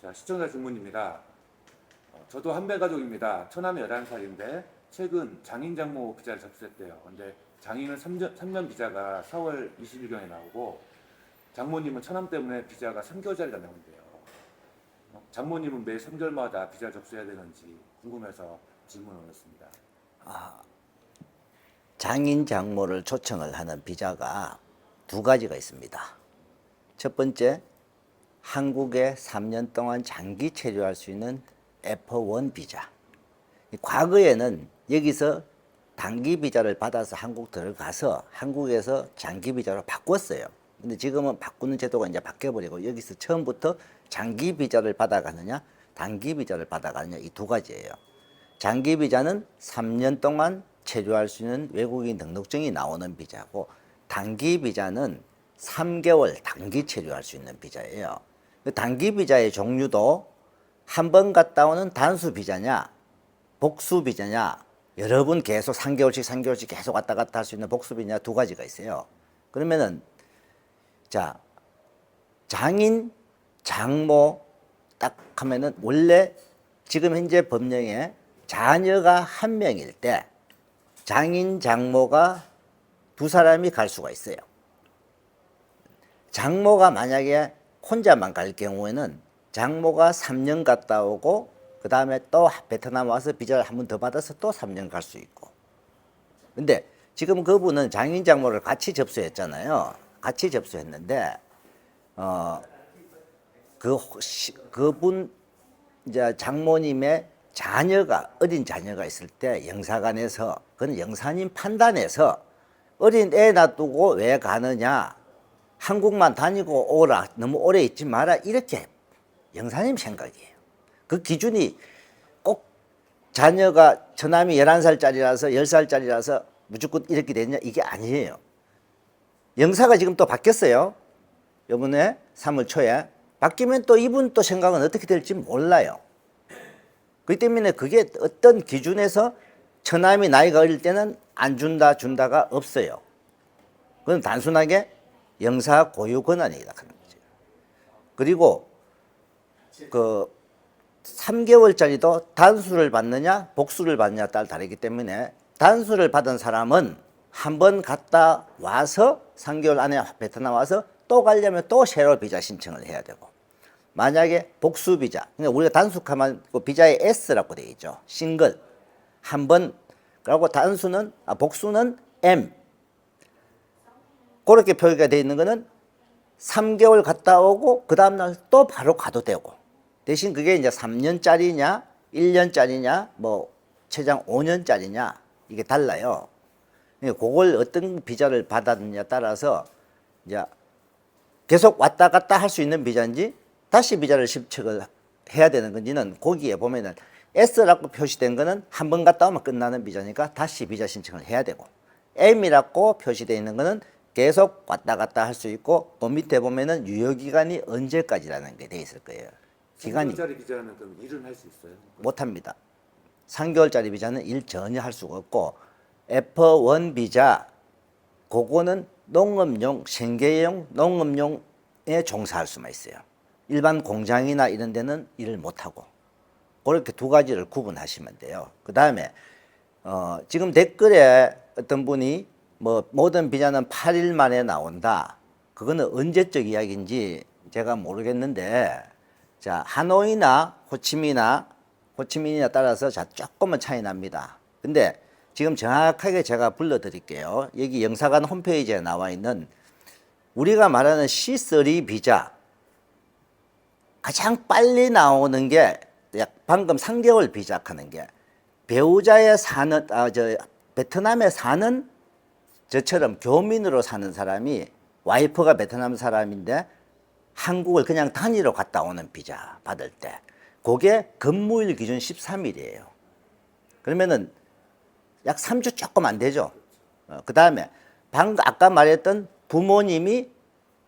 자, 시청자 질문입니다. 저도 한배 가족입니다. 처남이 11살인데 최근 장인 장모 비자를 접수했대요. 근데 장인은 3년 비자가 4월 20일경에 나오고 장모님은 처남 때문에 비자가 3개월짜리가 나온대요. 장모님은 매 3개월마다 비자를 접수해야 되는지 궁금해서 질문을 올렸습니다. 장인 장모를 초청을 하는 비자가 두 가지가 있습니다. 첫 번째, 한국에 3년 동안 장기 체류할 수 있는 F1 비자. 과거에는 여기서 단기 비자를 받아서 한국 들어가서 한국에서 장기 비자로 바꿨어요. 근데 지금은 바꾸는 제도가 이제 바뀌어버리고 여기서 처음부터 장기 비자를 받아가느냐 단기 비자를 받아가느냐 이 두 가지예요. 장기 비자는 3년 동안 체류할 수 있는 외국인 등록증이 나오는 비자고, 단기 비자는 3개월 단기 체류할 수 있는 비자예요. 단기 비자의 종류도 한 번 갔다 오는 단수 비자냐 복수 비자냐, 여러 번 계속 3개월씩 계속 왔다 갔다 할 수 있는 복수 비자냐, 두 가지가 있어요. 그러면은 자, 장인 장모 딱 하면은 원래 지금 현재 법령에 자녀가 한 명일 때 장인 장모가 두 사람이 갈 수가 있어요. 장모가 만약에 혼자만 갈 경우에는 장모가 3년 갔다 오고 그 다음에 또 베트남 와서 비자를 한 번 더 받아서 또 3년 갈 수 있고. 근데 지금 그분은 장인 장모를 같이 접수했잖아요. 같이 접수했는데 그분 이제 장모님의 자녀가 어린 자녀가 있을 때 영사관에서, 그건 영사님 판단에서 어린 애 놔두고 왜 가느냐, 한국만 다니고 오라, 너무 오래 있지 마라, 이렇게 영사님 생각이에요. 그 기준이 꼭 자녀가 처남이 11살짜리라서 10살짜리라서 무조건 이렇게 되냐 이게 아니에요. 영사가 지금 또 바뀌었어요. 이번에 3월 초에 바뀌면 또 이분 또 생각은 어떻게 될지 몰라요. 그렇기 때문에 그게 어떤 기준에서 처남이 나이가 어릴 때는 안 준다 준다가 없어요. 그건 단순하게 영사 고유 권한이다 하는 거죠. 그리고 그 3개월짜리도 단수를 받느냐 복수를 받느냐에 따라 다르기 때문에 단수를 받은 사람은 한 번 갔다 와서 3개월 안에 베트남 와서 또 가려면 또 새로 비자 신청을 해야 되고, 만약에 복수 비자, 그러니까 우리가 단수하면 비자에 S라고 되어 있죠. 싱글 한 번, 그리고 단수는 복수는 M, 그렇게 표기가 되어 있는 거는 3개월 갔다 오고 그 다음날 또 바로 가도 되고, 대신 그게 이제 3년짜리냐 1년짜리냐 뭐 최장 5년짜리냐 이게 달라요. 그걸 어떤 비자를 받았느냐에 따라서 이제 계속 왔다 갔다 할 수 있는 비자인지 다시 비자를 신청을 해야 되는 건지는 거기에 보면은 S라고 표시된 거는 한 번 갔다 오면 끝나는 비자니까 다시 비자 신청을 해야 되고, M이라고 표시되어 있는 거는 계속 왔다 갔다 할 수 있고, 그 밑에 보면은 유효기간이 언제까지라는 게 돼 있을 거예요. 기간이 3개월짜리 비자는 그럼 일은 할 수 있어요? 못합니다. 3개월짜리 비자는 일 전혀 할 수가 없고, F1 비자 그거는 농업용, 생계용, 농업용에 종사할 수만 있어요. 일반 공장이나 이런 데는 일을 못하고, 그렇게 두 가지를 구분하시면 돼요. 그 다음에 지금 댓글에 어떤 분이 뭐 모든 비자는 8일 만에 나온다, 그거는 언제적 이야기인지 제가 모르겠는데, 자, 하노이나 호치민이나 따라서 자 조금은 차이 납니다. 근데 지금 정확하게 제가 불러드릴게요. 여기 영사관 홈페이지에 나와 있는 우리가 말하는 C3 비자, 가장 빨리 나오는 게 방금 3개월 비자 하는 게, 배우자에 사는 베트남에 사는 저처럼 교민으로 사는 사람이, 와이프가 베트남 사람인데 한국을 그냥 단위로 갔다 오는 비자 받을 때 그게 근무일 기준 13일이에요. 그러면은 약 3주 조금 안 되죠. 그 다음에 방금 아까 말했던 부모님이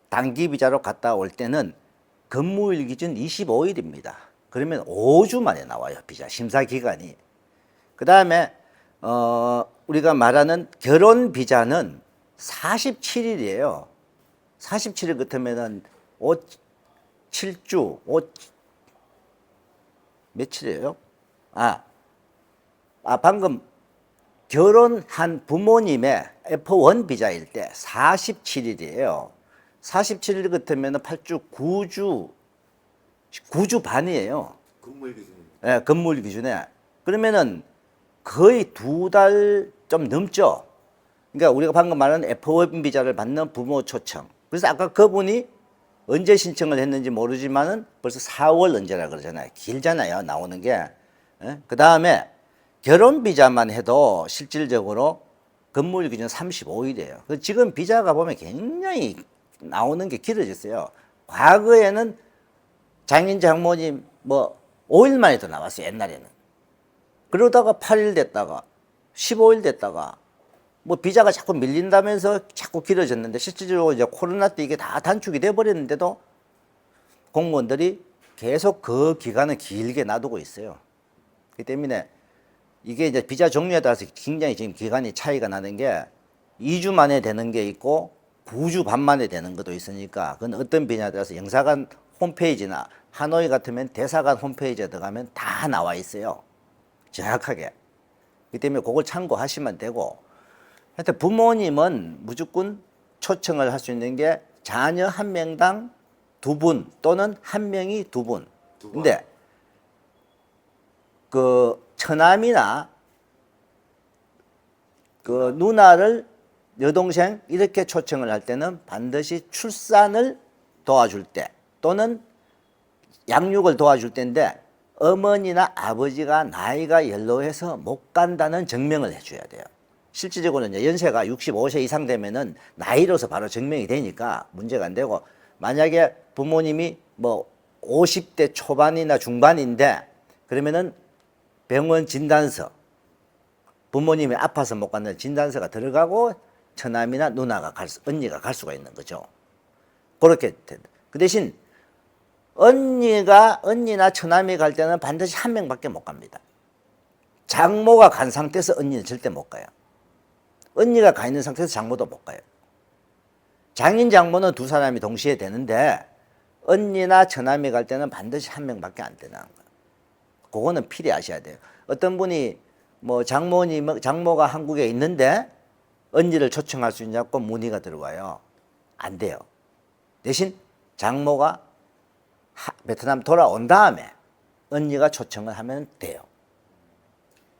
단기 비자로 갔다 올 때는 근무일 기준 25일입니다. 그러면 5주 만에 나와요, 비자 심사 기간이. 그 다음에 우리가 말하는 결혼 비자는 47일이에요. 47일 같으면은 7주, 며칠이에요? 방금 결혼한 부모님의 F1 비자일 때 47일이에요. 47일 같으면 8주, 9주 반이에요. 근무일 기준입니다. 예, 근무일 기준에. 그러면은 거의 2달 좀 넘죠. 그러니까 우리가 방금 말한 F1 비자를 받는 부모 초청. 그래서 아까 그분이 언제 신청을 했는지 모르지만은 벌써 4월 언제라 그러잖아요. 길잖아요, 나오는 게. 그 다음에 결혼 비자만 해도 실질적으로 근무일 기준 35일이에요. 지금 비자가 보면 굉장히 나오는 게 길어졌어요. 과거에는 장인 장모님 뭐 5일 만에도 나왔어요, 옛날에는. 그러다가 8일 됐다가 15일 됐다가 뭐 비자가 자꾸 밀린다면서 자꾸 길어졌는데 실질적으로 이제 코로나 때 이게 다 단축이 돼 버렸는데도 공무원들이 계속 그 기간을 길게 놔두고 있어요. 그렇기 때문에 이게 이제 비자 종류에 따라서 굉장히 지금 기간이 차이가 나는 게 2주 만에 되는 게 있고 9주 반 만에 되는 것도 있으니까 그건 어떤 비자에 따라서 영사관 홈페이지나 하노이 같으면 대사관 홈페이지에 들어가면 다 나와 있어요. 정확하게. 그렇기 때문에 그걸 참고하시면 되고, 하여튼 부모님은 무조건 초청을 할 수 있는 게 자녀 한 명당 2분 또는 한 명이 2분. 근데 그 처남이나 그 누나를 여동생 이렇게 초청을 할 때는 반드시 출산을 도와줄 때 또는 양육을 도와줄 때인데 어머니나 아버지가 나이가 연로해서 못 간다는 증명을 해줘야 돼요. 실질적으로 이제 연세가 65세 이상 되면은 나이로서 바로 증명이 되니까 문제가 안 되고, 만약에 부모님이 뭐 50대 초반이나 중반인데 그러면은 병원 진단서, 부모님이 아파서 못 간다는 진단서가 들어가고 처남이나 누나가 언니가 갈 수가 있는 거죠. 그렇게 된다. 그 대신 언니나 처남이 갈 때는 반드시 한 명밖에 못 갑니다. 장모가 간 상태에서 언니는 절대 못 가요. 언니가 가 있는 상태에서 장모도 못 가요. 장인 장모는 2사람이 동시에 되는데 언니나 처남이 갈 때는 반드시 한 명밖에 안 되는 거예요. 그거는 필요하셔야 돼요. 어떤 분이 뭐 장모가 한국에 있는데 언니를 초청할 수 있냐고 문의가 들어와요. 안 돼요. 대신 장모가 베트남 돌아온 다음에 언니가 초청을 하면 돼요.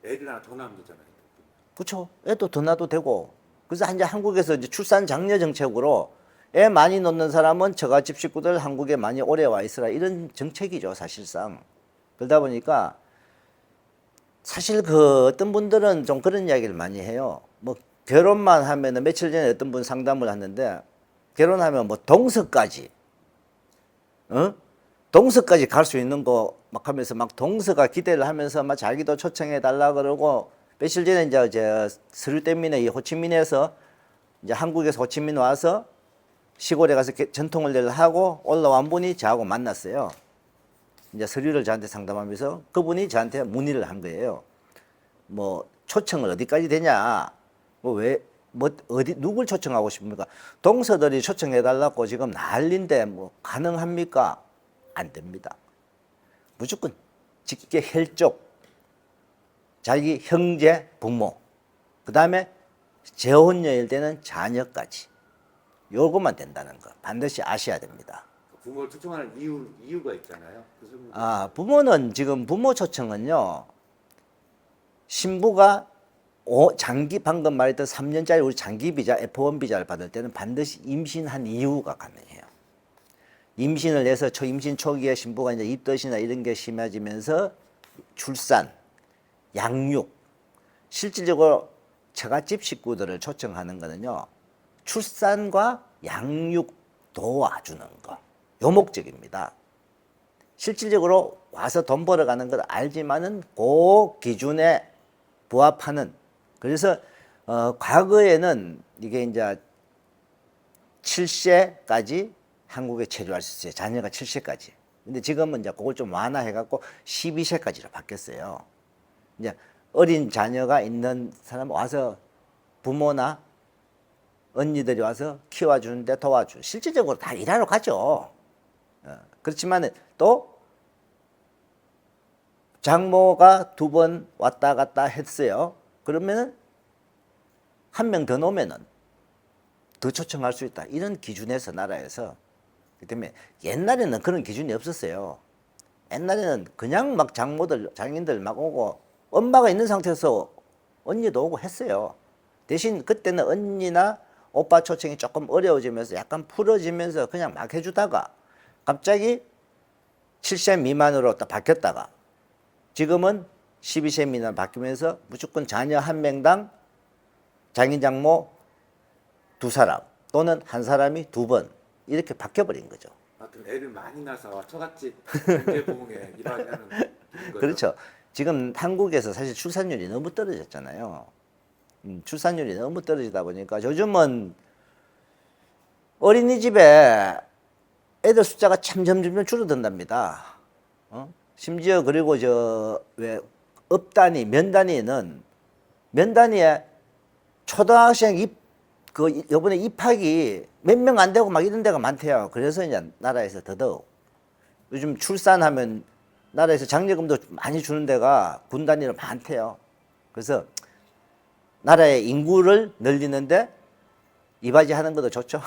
애를 하나 더 낳으면 되잖아요. 그렇죠. 애도 더 낳아도 되고. 그래서 이제 한국에서 이제 출산 장려 정책으로 애 많이 놓는 사람은 처가집 식구들 한국에 많이 오래 와 있으라, 이런 정책이죠, 사실상. 그러다 보니까 사실 그 어떤 분들은 좀 그런 이야기를 많이 해요. 뭐 결혼만 하면은, 며칠 전에 어떤 분 상담을 하는데 결혼하면 뭐 동서까지 동서까지 갈 수 있는 거 막 하면서 막 동서가 기대를 하면서 막 자기도 초청해 달라 그러고, 며칠 전에 이제 서류 때문에 이 호치민에서 이제 한국에서 호치민 와서 시골에 가서 전통을 하고 올라온 분이 저하고 만났어요. 이제 서류를 저한테 상담하면서 그분이 저한테 문의를 한 거예요. 뭐 초청을 어디까지 되냐? 어디 누굴 초청하고 싶습니까? 동서들이 초청해 달라고 지금 난리인데 뭐 가능합니까? 안 됩니다. 무조건 직계 혈족, 자기 형제, 부모, 그 다음에 재혼여일 되는 자녀까지, 요것만 된다는 거 반드시 아셔야 됩니다. 부모를 초청하는 이유가 있잖아요. 그래서 부모는 지금 부모 초청은요, 신부가 방금 말했던 3년짜리 우리 장기 비자, F1 비자를 받을 때는 반드시 임신한 이유가 가능해요. 임신을 해서 임신 초기에 신부가 이제 입덧이나 이런 게 심해지면서 출산, 양육, 실질적으로 처갓집 식구들을 초청하는 거는요, 출산과 양육 도와주는 거, 요 목적입니다. 실질적으로 와서 돈 벌어가는 걸 알지만은 그 기준에 부합하는, 그래서 과거에는 이게 이제 7세까지 한국에 체류할 수 있어요. 자녀가 7세까지. 근데 지금은 이제 그걸 좀 완화해갖고 12세까지로 바뀌었어요. 이제 어린 자녀가 있는 사람 와서 부모나 언니들이 와서 키워주는데 도와주. 실질적으로 다 일하러 가죠. 그렇지만 또 장모가 2번 왔다 갔다 했어요. 그러면은 한 명 더 놓으면은 더 초청할 수 있다. 이런 기준에서 나라에서. 그렇기 때문에 옛날에는 그런 기준이 없었어요. 옛날에는 그냥 막 장모들, 장인들 막 오고 엄마가 있는 상태에서 언니도 오고 했어요. 대신 그때는 언니나 오빠 초청이 조금 어려워지면서 약간 풀어지면서 그냥 막 해주다가 갑자기 7세 미만으로 딱 바뀌었다가 지금은 12세 미만 바뀌면서 무조건 자녀 한 명당 장인 장모 2사람 또는 한 사람이 2번 이렇게 바뀌어버린 거죠. 하여튼 애를 많이 낳아서 처갓집 경제부흥에 일하는 거죠. 그렇죠. 지금 한국에서 사실 출산율이 너무 떨어졌잖아요. 출산율이 너무 떨어지다 보니까 요즘은 어린이집에 애들 숫자가 참 점점 줄어든답니다. 심지어 그리고 저 왜 업 단위, 면 단위는 면 단위에 초등학생 요번에 입학이 몇 명 안 되고 막 이런 데가 많대요. 그래서 이제 나라에서 더더욱 요즘 출산하면 나라에서 장려금도 많이 주는 데가 군 단위로 많대요. 그래서 나라의 인구를 늘리는데 이바지 하는 것도 좋죠.